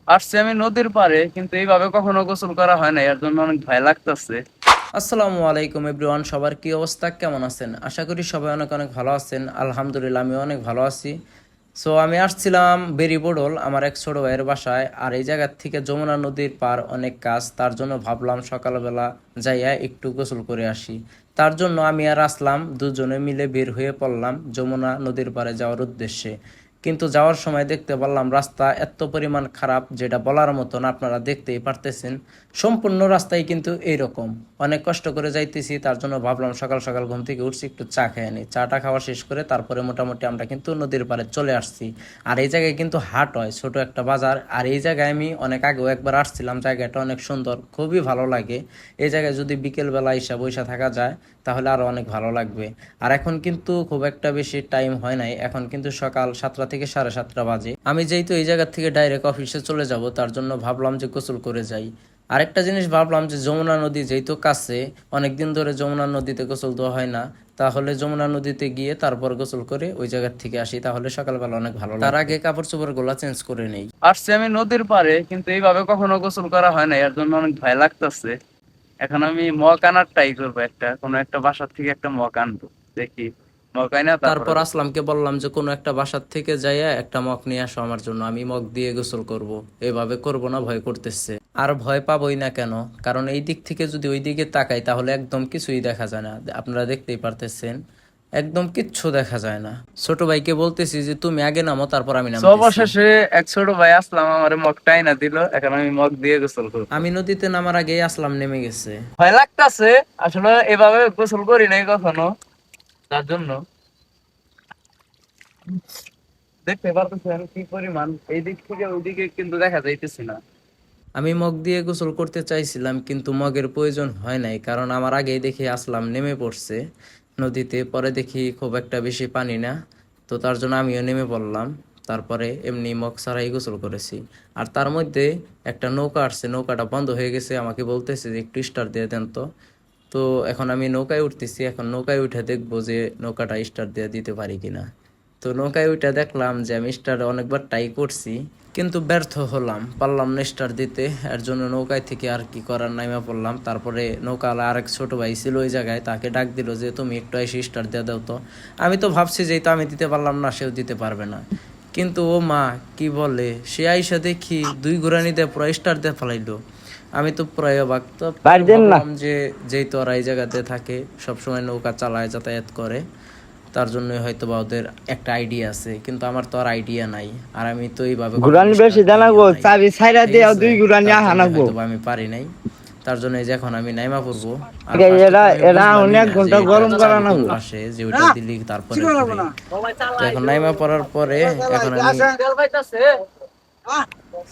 আসছি আমি নদীর পাড়ে, কিন্তু এইভাবে কখনো গোসল করা হয় না, এর জন্য অনেক ভয় লাগতেছে। আসসালামু আলাইকুম এভরিওয়ান, সবার কি অবস্থা, কেমন আছেন? আশা করি সবাই অনেক অনেক ভালো আছেন। আলহামদুলিল্লাহ আমি অনেক ভালো আছি। সো আমি আসছিলাম বেরিবডল আমার এক ছোট ভাইয়ের বাসায়। আর এই জায়গার থেকে যমুনা নদীর পার অনেক কাজ, তার জন্য ভাবলাম সকালবেলা যাইয়া একটু গোসল করে আসি। তার জন্য আমি আর আসলাম দুজনে মিলে বের হয়ে পড়লাম যমুনা নদীর পাড়ে যাওয়ার উদ্দেশ্যে। কিন্তু যাওয়ার সময় দেখতে পারলাম রাস্তা এত পরিমাণ খারাপ যেটা বলার মতন, আপনারা দেখতেই পারতেছেন। সম্পূর্ণ রাস্তায় কিন্তু এইরকম অনেক কষ্ট করে যাইতেছি। তার জন্য ভাবলাম সকাল সকাল ঘুম থেকে উঠছি, একটু চা খেয়ে নিই। চাটা খাওয়া শেষ করে তারপরে মোটামুটি আমরা কিন্তু নদীর পাড়ে চলে আসছি। আর এই জায়গায় কিন্তু হাট হয়, ছোট একটা বাজার। আর এই জায়গায় আমি অনেক আগেও একবার আসছিলাম, জায়গাটা অনেক সুন্দর, খুবই ভালো লাগে। এই জায়গায় যদি বিকেলবেলা এসে বসে থাকা যায় তাহলে আরও অনেক ভালো লাগবে। আর এখন কিন্তু খুব একটা বেশি টাইম হয় নাই, এখন কিন্তু সকাল 7টা থেকে 7:30 বাজে। আমি যেহেতু এই জায়গা থেকে ডাইরেক্ট অফিসে চলে যাব, তার জন্য ভাবলাম যে গোসল করে যাই। আরেকটা জিনিস ভাবলাম যে যমুনা নদী যেহেতু কাছে, অনেকদিন ধরে যমুনা নদীতে গোসল দেওয়া হয় না, তাহলে যমুনা নদীতে গিয়ে তারপর গোসল করে ওই জায়গার থেকে আসি, তাহলে সকালবেলা অনেক ভালো লাগে। তার আগে কাপড় চোপড় গুলা চেঞ্জ করে নেই। আসছি আমি নদীর পাড়ে, কিন্তু এইভাবে কখনো গোসল করা হয় না, এর জন্য অনেক ভয় লাগতেছে। এখন আমি মগ আনার ট্রাই করবো, কোনো একটা বাসার থেকে একটা মগ আনবো, দেখি মগ আই না তারপরে তারপর গোসল আসলামকে বললাম যে কোনো একটা বাসার থেকে যাইয়া একটা মগ নিয়ে আসো আমার জন্য, আমি মগ দিয়ে গোসল করব। এভাবে করব না, ভয় করতেছে। আর ভয় পাবোই না কেন, কারণ এই দিক থেকে যদি ওই দিকে তাকাই তাহলে একদম কিছুই দেখা যায় না। আপনারা দেখতেই পারতেছেন, একদম কিচ্ছু দেখা যায় না। ছোট ভাইকে বলতেছি যে তুমি আগে নামো, তারপর আমি নামতেছি। অবশেষে এক ছোট ভাই আসলাম, আমার মগটাই না দিল, এখন আমি মগ দিয়ে গোসল করবো। আমি নদীতে নামার আগেই আসলাম নেমে গেছে। ভয় লাগতেছে, আসলে এভাবে গোসল করি নাই কখনো, তার জন্য। দেখতে পারতেছেন কি পরিমাণ, এই দিক থেকে ওই দিকে কিন্তু দেখা যাইতেছে না। আমি মগ দিয়ে গোসল করতে চাইছিলাম, কিন্তু মগের প্রয়োজন হয় নাই, কারণ আমার আগেই দেখি আসলাম নেমে পড়ছে নদীতে। পরে দেখি খুব একটা বেশি পানি না, তো তার জন্য আমিও নেমে পড়লাম। তারপরে এমনি মগ ছাড়াই গোসল করেছি। আর তার মধ্যে একটা নৌকা আসছে, নৌকাটা বন্ধ হয়ে গেছে, আমাকে বলতেছে যে একটু স্টার্ট দিয়ে দেন তো। তো এখন আমি নৌকায় উঠতেছি, এখন নৌকায় উঠে দেখবো যে নৌকাটা স্টার্ট দিয়ে দিতে পারি কিনা। তো নৌকায় উঠে দেখলাম যে আমি স্টার্ট অনেকবার ট্রাই করছি, কিন্তু ব্যর্থ হলাম, পারলাম না স্টার্ট দিতে। এর জন্য নৌকায় থেকে আর কি করার নাইমা পড়লাম। তারপরে নৌকাওয়ালা আরেক ছোট ভাই ছিল ওই জায়গায়, তাকে ডাক দিল যে তুমি একটু এসে স্টার্ট দিয়ে দাও তো। আমি তো ভাবছি যে তো আমি দিতে পারলাম না, সেও দিতে পারবে না। কিন্তু ও মা কি বলে, সে আইসা দেখি 2 ঘুরানি দিয়ে পুরো স্টার্ট দিয়ে ফেলাইলো। আমি তো প্রায় অবাক। তো পরে ভাবলাম যে যেই তো ওরা এই জায়গাতে থাকে, সবসময় নৌকা চালায়, যাতায়াত করে, তার জন্য হয়তো বা ওদের একটা আইডিয়া আছে, কিন্তু আমার তো আর আইডিয়া নাই। আর আমি তো এইভাবে ঘুরানি বেশি জানাবো, চাবি ছাইরা ঠিক দিয়ে আছে, দুই ঘুরানি তার জন্য হানাবো। হয়তো বা আমি পারি নাই। তার জন্য এই যে এখন আমি নাইমা পড়বো। আর ফার্স্টে এরা তো আমি এরা বুঝলামই অনেক না যে ঘন্টা এটা গরম করা চাবি কোন নাবো। পাশে, যে ওইটা দিলি তারপরে ঘুরে। তো এখন নাইমা পড়ার পরে এখন আমি।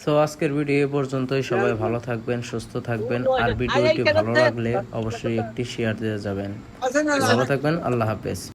সো আজকের ভিডিও এ পর্যন্তই। সবাই ভালো থাকবেন, সুস্থ থাকবেন। আর ভিডিওটি ভালো লাগলে অবশ্যই একটি শেয়ার দিয়ে যাবেন। ভালো থাকবেন, আল্লাহ হাফেজ।